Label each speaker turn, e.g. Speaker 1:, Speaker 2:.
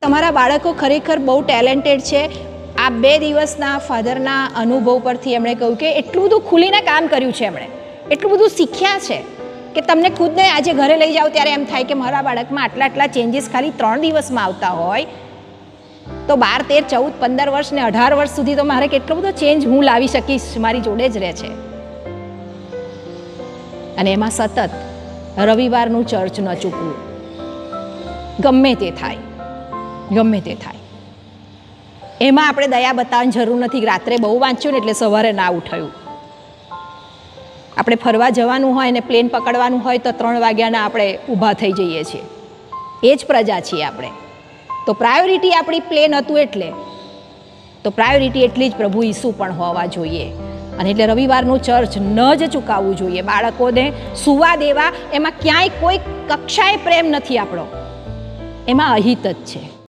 Speaker 1: તમારા બાળકો ખરેખર બહુ ટેલેન્ટેડ છે. આ 2 દિવસના ફાધરના અનુભવ પરથી એમણે કહ્યું કે એટલું બધું ખુલીને કામ કર્યું છે, એમણે એટલું બધું શીખ્યા છે કે તમને ખુદને આજે ઘરે લઈ જાઓ ત્યારે એમ થાય કે મારા બાળકમાં આટલા ચેન્જીસ ખાલી 3 દિવસમાં આવતા હોય તો 12, 13, 14, 15 વર્ષ ને 18 વર્ષ સુધી તો મારે કેટલો બધો ચેન્જ હું લાવી શકીશ, મારી જોડે જ રહે છે. અને એમાં સતત રવિવારનું ચર્ચ ન ચૂકવું, ગમે તે થાય. એમાં આપણે દયા બતાવવાની જરૂર નથી કે રાત્રે બહુ વાંચ્યું ને એટલે સવારે ના ઉઠાયું. આપણે ફરવા જવાનું હોય ને પ્લેન પકડવાનું હોય તો 3 વાગ્યાના આપણે ઊભા થઈ જઈએ છીએ. એ જ પ્રજા છીએ આપણે. તો પ્રાયોરિટી આપણી પ્લેન હતું એટલે તો પ્રાયોરિટી એટલી જ પ્રભુ ઈસુ પણ હોવા જોઈએ. અને એટલે રવિવારનું ચર્ચ ન જ ચૂકાવવું જોઈએ. બાળકોને સુવા દેવા, એમાં ક્યાંય કોઈ કક્ષાએ પ્રેમ નથી આપણો, એમાં અહિત જ છે.